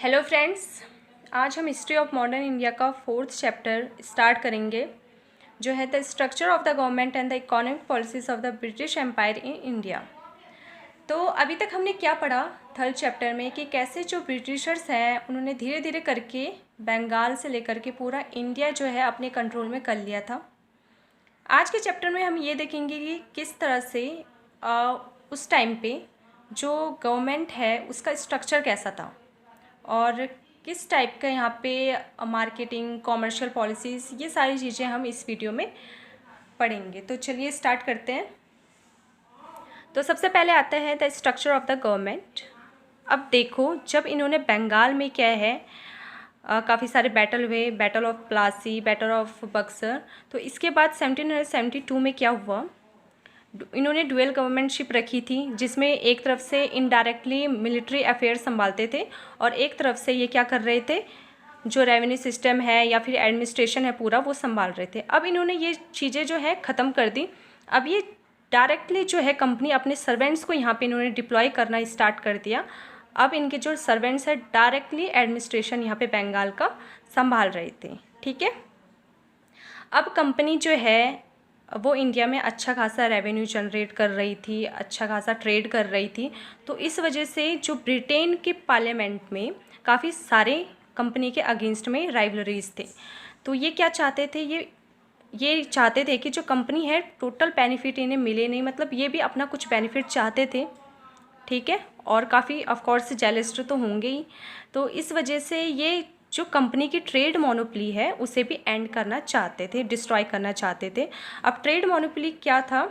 Hello friends, आज हम history of modern India का 4th चैप्टर स्टार्ट करेंगे जो है the structure of the government and the economic policies of the British empire in India. तो अभी तक हमने क्या पढ़ा 3rd चैप्टर में कि कैसे जो ब्रिटिशर्स हैं उन्होंने धीरे धीरे करके बंगाल से लेकर के पूरा इंडिया जो है अपने कंट्रोल में कर लिया था। आज के चैप्टर में हम ये देखेंगे कि किस तरह से उस टाइम पे जो गवर्नमेंट है उसका स्ट्रक्चर कैसा था और किस टाइप का यहाँ पे मार्केटिंग, कॉमर्शियल पॉलिसीज़, ये सारी चीज़ें हम इस वीडियो में पढ़ेंगे। तो चलिए स्टार्ट करते हैं। तो सबसे पहले आता है the structure of the government. अब देखो, जब इन्होंने बंगाल में क्या है काफ़ी सारे बैटल हुए, battle of Plassey, battle of Buxar. तो इसके बाद 1772 में क्या हुआ, इन्होंने डुअल गवर्नमेंटशिप रखी थी जिसमें एक तरफ से इनडायरेक्टली मिलिट्री अफेयर्स संभालते थे और एक तरफ से ये क्या कर रहे थे, जो रेवेन्यू सिस्टम है या फिर एडमिनिस्ट्रेशन है पूरा वो संभाल रहे थे। अब इन्होंने ये चीज़ें जो है ख़त्म कर दी। अब ये डायरेक्टली जो है कंपनी अपने सर्वेंट्स को यहाँ पे इन्होंने डिप्लॉय करना स्टार्ट कर दिया। अब इनके जो सर्वेंट्स है डायरेक्टली एडमिनिस्ट्रेशन यहाँ पे बंगाल का संभाल रहे थे। ठीक है, अब कंपनी जो है वो इंडिया में अच्छा खासा रेवेन्यू जनरेट कर रही थी, अच्छा खासा ट्रेड कर रही थी। तो इस वजह से जो ब्रिटेन के पार्लियामेंट में काफ़ी सारे कंपनी के अगेंस्ट में राइवलरीज थे। तो ये क्या चाहते थे, ये चाहते थे कि जो कंपनी है टोटल बेनिफिट इन्हें मिले नहीं, मतलब ये भी अपना कुछ बेनिफिट चाहते थे। ठीक है, और काफ़ी ऑफकोर्स जेलस तो होंगे ही। तो इस वजह से ये जो कंपनी की ट्रेड मोनोपोली है उसे भी एंड करना चाहते थे, डिस्ट्रॉय करना चाहते थे। अब ट्रेड मोनोपोली क्या था,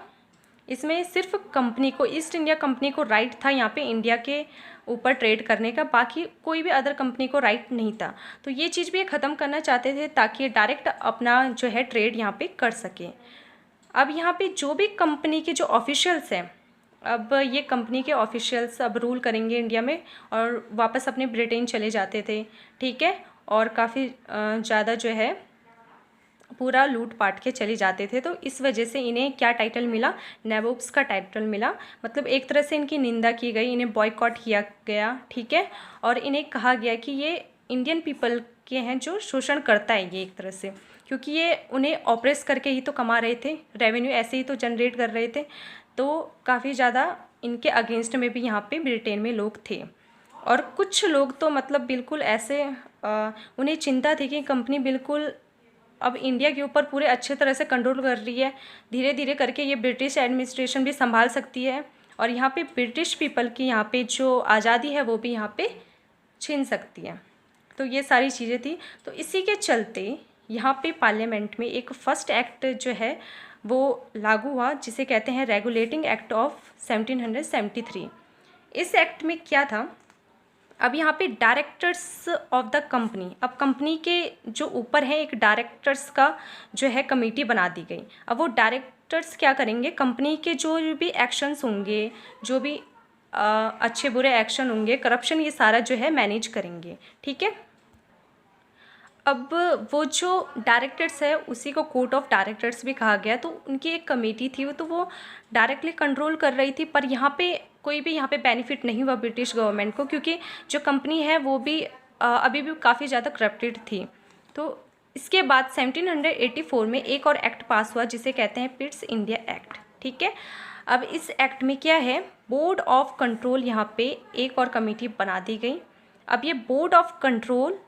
इसमें सिर्फ कंपनी को, ईस्ट इंडिया कंपनी को राइट था यहाँ पे इंडिया के ऊपर ट्रेड करने का, बाकी कोई भी अदर कंपनी को राइट नहीं था। तो ये चीज़ भी ख़त्म करना चाहते थे ताकि ये डायरेक्ट अपना जो है ट्रेड यहाँ पे कर सके। अब यहाँ पे जो भी कंपनी के जो ऑफिशियल्स हैं, अब ये कंपनी के ऑफिशियल्स अब रूल करेंगे इंडिया में और वापस अपने ब्रिटेन चले जाते थे। ठीक है, और काफ़ी ज़्यादा जो है पूरा लूट पाट के चले जाते थे। तो इस वजह से इन्हें क्या टाइटल मिला, नवाब्स का टाइटल मिला। मतलब एक तरह से इनकी निंदा की गई, इन्हें बॉयकॉट किया गया। ठीक है, और इन्हें कहा गया कि ये इंडियन पीपल के हैं जो शोषण करता है ये एक तरह से, क्योंकि ये उन्हें ऑपरेस करके ही तो कमा रहे थे, रेवेन्यू ऐसे ही तो जनरेट कर रहे थे। तो काफ़ी ज़्यादा इनके अगेंस्ट में भी यहाँ पे ब्रिटेन में लोग थे। और कुछ लोग तो मतलब बिल्कुल ऐसे उन्हें चिंता थी कि कंपनी बिल्कुल अब इंडिया के ऊपर पूरे अच्छे तरह से कंट्रोल कर रही है, धीरे धीरे करके ये ब्रिटिश एडमिनिस्ट्रेशन भी संभाल सकती है और यहाँ पे ब्रिटिश पीपल की यहाँ पे जो आज़ादी है वो भी यहाँ पे छीन सकती है। तो ये सारी चीज़ें थी। तो इसी के चलते यहाँ पे पार्लियामेंट में एक फर्स्ट एक्ट जो है वो लागू हुआ जिसे कहते हैं रेगुलेटिंग एक्ट ऑफ 1773। इस एक्ट में क्या था, अब यहाँ पे डायरेक्टर्स ऑफ द कंपनी, अब कंपनी के जो ऊपर है एक डायरेक्टर्स का जो है कमेटी बना दी गई। अब वो डायरेक्टर्स क्या करेंगे, कंपनी के जो भी एक्शंस होंगे, जो भी अच्छे बुरे एक्शन होंगे, करप्शन, ये सारा जो है मैनेज करेंगे। ठीक है, अब वो जो डायरेक्टर्स है उसी को कोर्ट ऑफ डायरेक्टर्स भी कहा गया। तो उनकी एक कमेटी थी, तो वो डायरेक्टली कंट्रोल कर रही थी, पर यहाँ पे कोई भी यहाँ पे बेनिफिट नहीं हुआ ब्रिटिश गवर्नमेंट को, क्योंकि जो कंपनी है वो भी अभी भी काफ़ी ज़्यादा करप्टेड थी। तो इसके बाद 1784 में एक और एक्ट पास हुआ जिसे कहते हैं पिट्स इंडिया एक्ट। ठीक है, अब इस एक्ट में क्या है, बोर्ड ऑफ कंट्रोल यहाँ पे एक और कमेटी बना दी गई। अब ये बोर्ड ऑफ कंट्रोल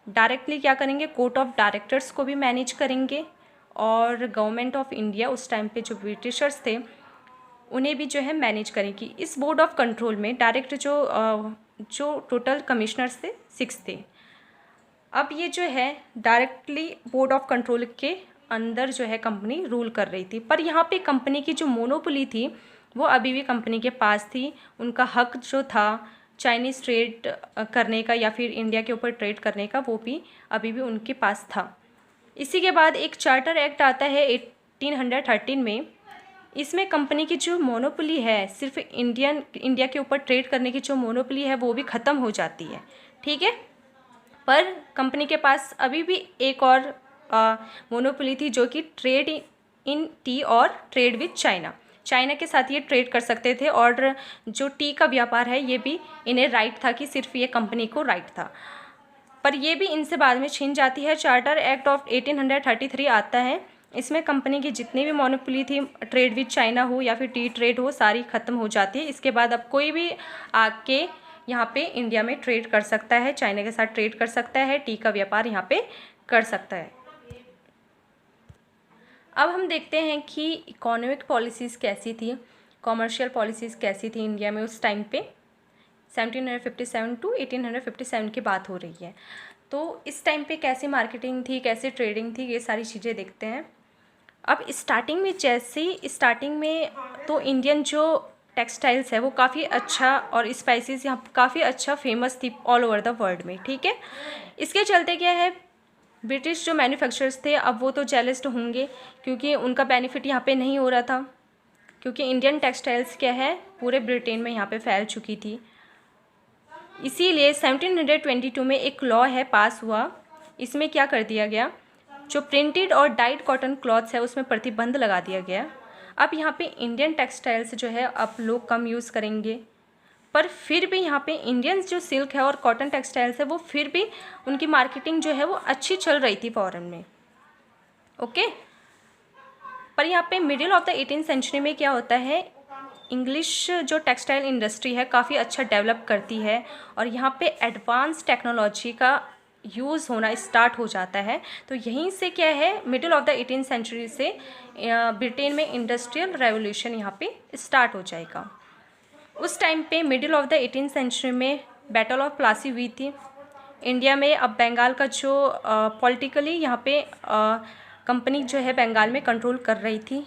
डायरेक्टली क्या करेंगे, कोर्ट ऑफ डायरेक्टर्स को भी मैनेज करेंगे और गवर्नमेंट ऑफ इंडिया उस टाइम पे जो ब्रिटिशर्स थे उन्हें भी जो है मैनेज करेंगी। इस बोर्ड ऑफ कंट्रोल में डायरेक्ट जो टोटल कमिश्नर्स थे 6 थे। अब ये जो है डायरेक्टली बोर्ड ऑफ कंट्रोल के अंदर जो है कंपनी रूल कर रही थी, पर यहाँ पे कंपनी की जो मोनोपोली थी वो अभी भी कंपनी के पास थी। उनका हक जो था चाइनीज़ ट्रेड करने का या फिर इंडिया के ऊपर ट्रेड करने का, वो भी अभी भी उनके पास था। इसी के बाद एक चार्टर एक्ट आता है 1813 में। इसमें कंपनी की जो मोनोपोली है, सिर्फ इंडिया के ऊपर ट्रेड करने की जो मोनोपोली है वो भी ख़त्म हो जाती है। ठीक है, पर कंपनी के पास अभी भी एक और मोनोपोली थी जो कि ट्रेड इन टी और ट्रेड विद चाइना। चाइना के साथ ये ट्रेड कर सकते थे, और जो टी का व्यापार है ये भी इन्हें राइट था कि सिर्फ ये कंपनी को राइट था, पर ये भी इनसे बाद में छिन जाती है। चार्टर एक्ट ऑफ 1833 आता है, इसमें कंपनी की जितनी भी मोनोपोली थी, ट्रेड विद चाइना हो या फिर टी ट्रेड हो, सारी ख़त्म हो जाती है। इसके बाद अब कोई भी आके यहाँ पे इंडिया में ट्रेड कर सकता है, चाइना के साथ ट्रेड कर सकता है, टी का व्यापार यहाँ पे कर सकता है। अब हम देखते हैं कि इकोनॉमिक पॉलिसीज़ कैसी थी, कॉमर्शियल पॉलिसीज़ कैसी थी इंडिया में उस टाइम पे। 1757 टू 1857 की बात हो रही है, तो इस टाइम पे कैसी मार्केटिंग थी, कैसी ट्रेडिंग थी, ये सारी चीज़ें देखते हैं। अब स्टार्टिंग में तो इंडियन जो टेक्सटाइल्स है वो काफ़ी अच्छा, और स्पाइसेस यहाँ काफ़ी अच्छा फेमस थी ऑल ओवर द वर्ल्ड में, ठीक है। इसके चलते क्या है, ब्रिटिश जो मैन्युफैक्चरर्स थे अब वो तो जेलस होंगे, क्योंकि उनका बेनिफिट यहाँ पे नहीं हो रहा था, क्योंकि इंडियन टेक्सटाइल्स क्या है पूरे ब्रिटेन में यहाँ पे फैल चुकी थी। इसीलिए 1722 में एक लॉ है पास हुआ, इसमें क्या कर दिया गया, जो प्रिंटेड और डाइड कॉटन क्लॉथ्स है उसमें प्रतिबंध लगा दिया गया। अब यहाँ पे इंडियन टेक्सटाइल्स जो है अब लोग कम यूज़ करेंगे, पर फिर भी यहाँ पे इंडियन जो सिल्क है और कॉटन टेक्सटाइल्स है वो फिर भी उनकी मार्केटिंग जो है वो अच्छी चल रही थी फॉरेन में, ओके। पर यहाँ पे middle of the 18th century में क्या होता है, इंग्लिश जो टेक्सटाइल इंडस्ट्री है काफ़ी अच्छा डेवलप करती है, और यहाँ पे एडवांस टेक्नोलॉजी का यूज़ होना स्टार्ट हो जाता है। तो यहीं से क्या है, middle of the 18th century से ब्रिटेन में इंडस्ट्रियल रेवोल्यूशन यहाँ पे स्टार्ट हो जाएगा। उस टाइम पे middle of the 18th century में बैटल ऑफ प्लासी हुई थी इंडिया में। अब बंगाल का जो पॉलिटिकली यहाँ पे कंपनी जो है बंगाल में कंट्रोल कर रही थी,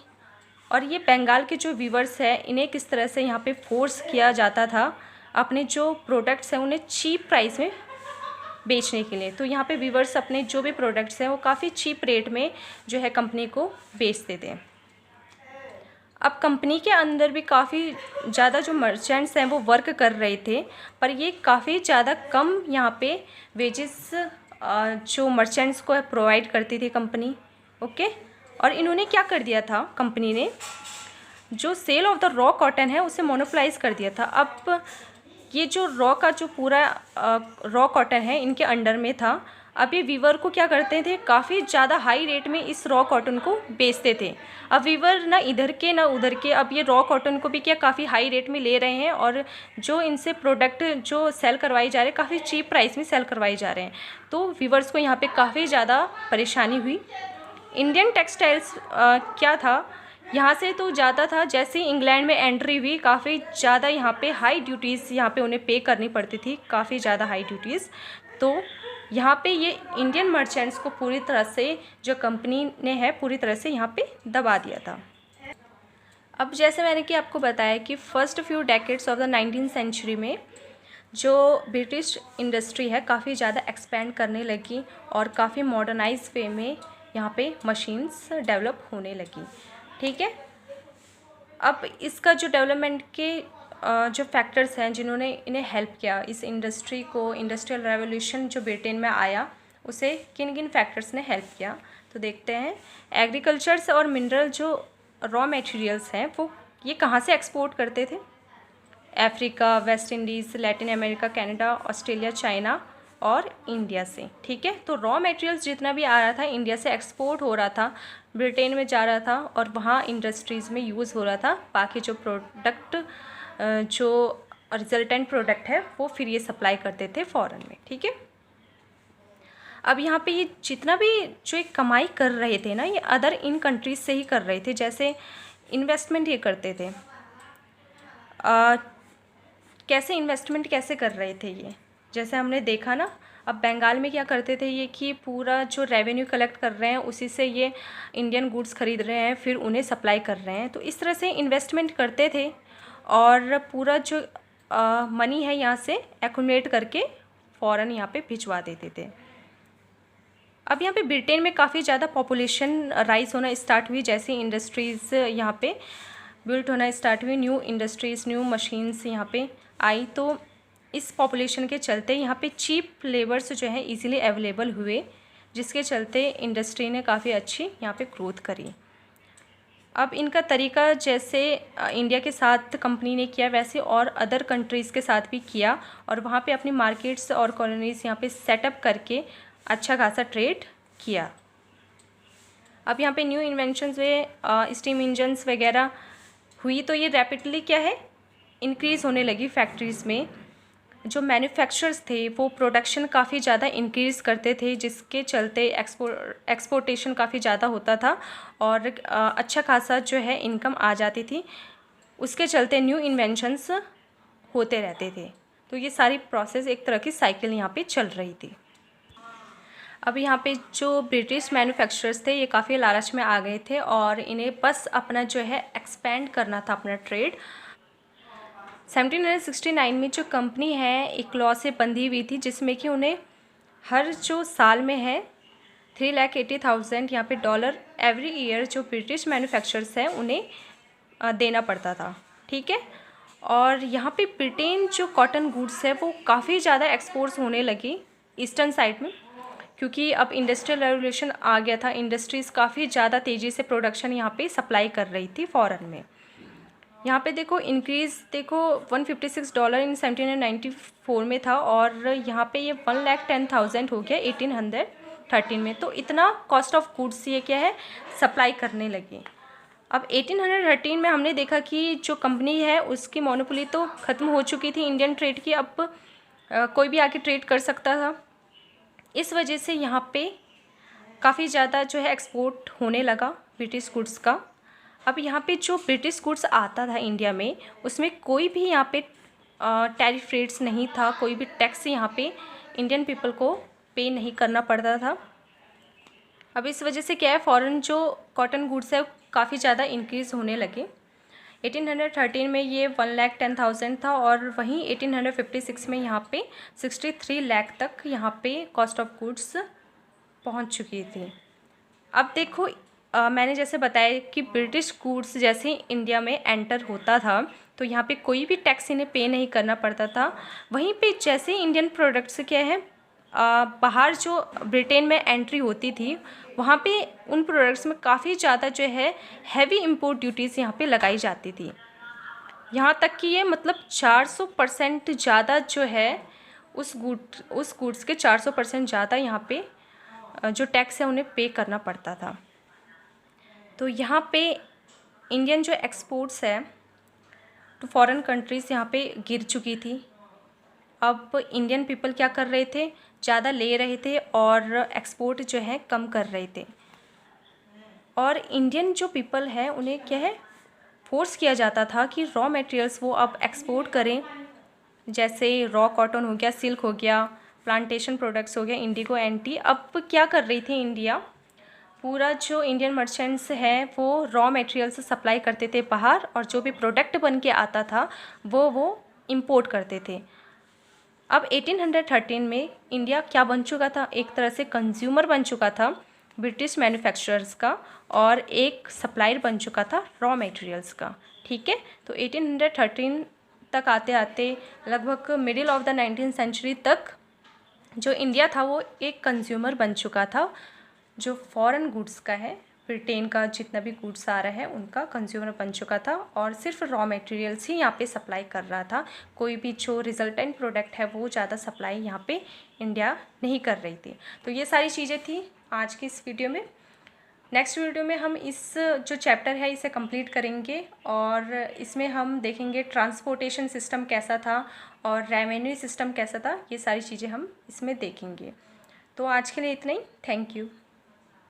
और ये बंगाल के जो वीवर्स हैं इन्हें किस तरह से यहाँ पे फोर्स किया जाता था अपने जो प्रोडक्ट्स हैं उन्हें चीप प्राइस में बेचने के लिए। तो यहाँ पे वीवर्स अपने जो भी प्रोडक्ट्स हैं वो काफ़ी चीप रेट में जो है कंपनी को बेचते थे। अब कंपनी के अंदर भी काफ़ी ज़्यादा जो मर्चेंट्स हैं वो वर्क कर रहे थे, पर ये काफ़ी ज़्यादा कम यहाँ पे वेजेस जो मर्चेंट्स को प्रोवाइड करती थी कंपनी, ओके। और इन्होंने क्या कर दिया था, कंपनी ने जो sale of the raw cotton है उसे मोनोपलाइज कर दिया था। अब ये जो रॉ का जो पूरा रॉ कॉटन है इनके अंडर में था। अब ये वीवर को क्या करते थे, काफ़ी ज़्यादा हाई रेट में इस रॉ कॉटन को बेचते थे। अब वीवर ना इधर के ना उधर के, अब ये रॉ कॉटन को भी क्या काफ़ी हाई रेट में ले रहे हैं, और जो इनसे प्रोडक्ट जो सेल करवाई जा रहे हैं काफ़ी चीप प्राइस में सेल करवाई जा रहे हैं। तो वीवर्स को यहाँ पे काफ़ी ज़्यादा परेशानी हुई। इंडियन टेक्सटाइल्स क्या था, यहाँ से तो ज़्यादा था, जैसे ही इंग्लैंड में एंट्री हुई काफ़ी ज़्यादा यहाँ पे हाई ड्यूटीज़ यहाँ पे उन्हें पे करनी पड़ती थी, काफ़ी ज़्यादा हाई ड्यूटीज़। तो यहाँ पे ये इंडियन मर्चेंट्स को पूरी तरह से जो कंपनी ने है पूरी तरह से यहाँ पे दबा दिया था। अब जैसे मैंने कि आपको बताया कि first few decades of the 19th century में जो ब्रिटिश इंडस्ट्री है काफ़ी ज़्यादा एक्सपेंड करने लगी, और काफ़ी मॉडर्नाइज वे में यहाँ पे मशीन्स डेवलप होने लगी, ठीक है। अब इसका जो डेवलपमेंट के जो फैक्टर्स हैं जिन्होंने इन्हें हेल्प किया, इस इंडस्ट्री को, इंडस्ट्रियल रेवोल्यूशन जो ब्रिटेन में आया उसे किन किन फैक्टर्स ने हेल्प किया, तो देखते हैं। एग्रीकल्चर्स और मिनरल जो रॉ मटेरियल्स हैं वो ये कहाँ से एक्सपोर्ट करते थे, Africa, West Indies, Latin America, Canada, Australia, China और इंडिया से, ठीक है। तो रॉ मटेरियल्स जितना भी आ रहा था इंडिया से एक्सपोर्ट हो रहा था, ब्रिटेन में जा रहा था और वहाँ इंडस्ट्रीज़ में यूज़ हो रहा था। बाकी जो प्रोडक्ट जो रिजल्टेंट प्रोडक्ट है वो फिर ये सप्लाई करते थे फॉरेन में, ठीक है। अब यहाँ पे ये जितना भी जो एक कमाई कर रहे थे ना, ये अदर इन कंट्रीज़ से ही कर रहे थे। जैसे इन्वेस्टमेंट ये करते थे, कैसे इन्वेस्टमेंट कैसे कर रहे थे ये, जैसे हमने देखा ना। अब बंगाल में क्या करते थे ये कि पूरा जो रेवेन्यू कलेक्ट कर रहे हैं उसी से ये इंडियन गुड्स खरीद रहे हैं, फिर उन्हें सप्लाई कर रहे हैं। तो इस तरह से इन्वेस्टमेंट करते थे और पूरा जो मनी है यहाँ से एक्यूमुलेट करके फ़ौरन यहाँ पे भिजवा देते थे। अब यहाँ पे ब्रिटेन में काफ़ी ज़्यादा पॉपुलेशन राइज होना स्टार्ट हुई, जैसे इंडस्ट्रीज़ यहाँ पे बिल्ट होना स्टार्ट हुई, न्यू इंडस्ट्रीज़, न्यू मशीन्स यहाँ पे आई। तो इस पॉपुलेशन के चलते यहाँ पे चीप लेबर्स जो है इजीली अवेलेबल हुए, जिसके चलते इंडस्ट्री ने काफ़ी अच्छी यहाँ पे ग्रोथ करी। अब इनका तरीका जैसे इंडिया के साथ कंपनी ने किया वैसे और अदर कंट्रीज़ के साथ भी किया और वहाँ पे अपनी मार्केट्स और कॉलोनीज़ यहाँ पे सेटअप करके अच्छा खासा ट्रेड किया। अब यहाँ पे न्यू इन्वेंशंस हुए, स्टीम इंजन्स वगैरह हुई, तो ये रैपिडली क्या है इंक्रीज़ होने लगी फैक्ट्रीज़ में। जो मैन्युफैक्चरर्स थे वो प्रोडक्शन काफ़ी ज़्यादा इंक्रीज़ करते थे, जिसके चलते एक्सपोर्टेशन काफ़ी ज़्यादा होता था और अच्छा खासा जो है इनकम आ जाती थी। उसके चलते न्यू इन्वेंशंस होते रहते थे। तो ये सारी प्रोसेस एक तरह की साइकिल यहाँ पे चल रही थी। अब यहाँ पे जो ब्रिटिश मैन्युफैक्चरर्स थे ये काफ़ी लालच में आ गए थे और इन्हें बस अपना जो है एक्सपेंड करना था अपना ट्रेड। 1769 में जो कंपनी है एक लॉ से बंधी हुई थी, जिसमें कि उन्हें हर जो साल में है 3,80,000 यहाँ पे डॉलर एवरी ईयर जो ब्रिटिश मैन्युफैक्चरर्स हैं उन्हें देना पड़ता था। ठीक है। और यहाँ पे ब्रिटेन जो कॉटन गुड्स है वो काफ़ी ज़्यादा एक्सपोर्ट्स होने लगी ईस्टर्न साइड में, क्योंकि अब इंडस्ट्रियल रेवोल्यूशन आ गया था। इंडस्ट्रीज़ काफ़ी ज़्यादा तेज़ी से प्रोडक्शन यहाँ पे सप्लाई कर रही थी फॉरेन में। यहाँ पे देखो इंक्रीज़ देखो $156 इन 1794 में था और यहाँ पे ये 1,10,000 हो गया 1813 में। तो इतना कॉस्ट ऑफ गुड्स ये क्या है सप्लाई करने लगे। अब 1813 में हमने देखा कि जो कंपनी है उसकी मोनोपोली तो ख़त्म हो चुकी थी इंडियन ट्रेड की। अब कोई भी आके ट्रेड कर सकता था। इस वजह से यहाँ पे काफ़ी ज़्यादा जो है एक्सपोर्ट होने लगा ब्रिटिश गुड्स का। अब यहाँ पे जो ब्रिटिश गुड्स आता था इंडिया में उसमें कोई भी यहाँ पे टैरिफ रेट्स नहीं था, कोई भी टैक्स यहाँ पे इंडियन पीपल को पे नहीं करना पड़ता था। अब इस वजह से क्या है फॉरेन जो कॉटन गुड्स है काफ़ी ज़्यादा इंक्रीज़ होने लगे। 1813 में ये 1,10,000 था और वहीं 1856 में यहाँ पे 63 लाख तक यहाँ पे कॉस्ट ऑफ गुड्स पहुँच चुकी थी। अब देखो मैंने जैसे बताया कि ब्रिटिश गुड्स जैसे इंडिया में एंटर होता था तो यहाँ पे कोई भी टैक्स इन्हें पे नहीं करना पड़ता था। वहीं पे जैसे इंडियन प्रोडक्ट्स क्या है बाहर जो ब्रिटेन में एंट्री होती थी वहाँ पे उन प्रोडक्ट्स में काफ़ी ज़्यादा जो है हैवी इंपोर्ट ड्यूटीज़ यहाँ पे लगाई जाती थी। यहाँ तक कि ये मतलब 400% ज़्यादा जो है उस गुड्स के 400% ज़्यादा यहाँ पे जो टैक्स है उन्हें पे करना पड़ता था। तो यहाँ पे इंडियन जो एक्सपोर्ट्स है तो फॉरेन कंट्रीज़ यहाँ पे गिर चुकी थी। अब इंडियन पीपल क्या कर रहे थे ज़्यादा ले रहे थे और एक्सपोर्ट जो है कम कर रहे थे। और इंडियन जो पीपल है उन्हें क्या है फोर्स किया जाता था कि रॉ मटेरियल्स वो अब एक्सपोर्ट करें, जैसे रॉ कॉटन हो गया, सिल्क हो गया, प्लांटेशन प्रोडक्ट्स हो गया, इंडिगो, एंटी। अब क्या कर रही थी इंडिया, पूरा जो इंडियन मर्चेंट्स हैं वो रॉ मटेरियल्स सप्लाई करते थे बाहर और जो भी प्रोडक्ट बन के आता था वो इंपोर्ट करते थे। अब 1813 में इंडिया क्या बन चुका था, एक तरह से कंज्यूमर बन चुका था ब्रिटिश मैन्युफैक्चरर्स का और एक सप्लायर बन चुका था रॉ मटेरियल्स का। ठीक है। तो 1813 तक आते आते लगभग middle of the 19th century तक जो इंडिया था वो एक कंज्यूमर बन चुका था। जो फॉरेन गुड्स का है ब्रिटेन का जितना भी गुड्स आ रहा है उनका कंज्यूमर बन चुका था और सिर्फ रॉ मटेरियल्स ही यहाँ पे सप्लाई कर रहा था। कोई भी जो रिजल्टेंट प्रोडक्ट है वो ज़्यादा सप्लाई यहाँ पे इंडिया नहीं कर रही थी। तो ये सारी चीज़ें थी आज की इस वीडियो में। नेक्स्ट वीडियो में हम इस जो चैप्टर है इसे कंप्लीट करेंगे और इसमें हम देखेंगे ट्रांसपोर्टेशन सिस्टम कैसा था और रेवेन्यू सिस्टम कैसा था। ये सारी चीज़ें हम इसमें देखेंगे। तो आज के लिए इतना ही। Thank you.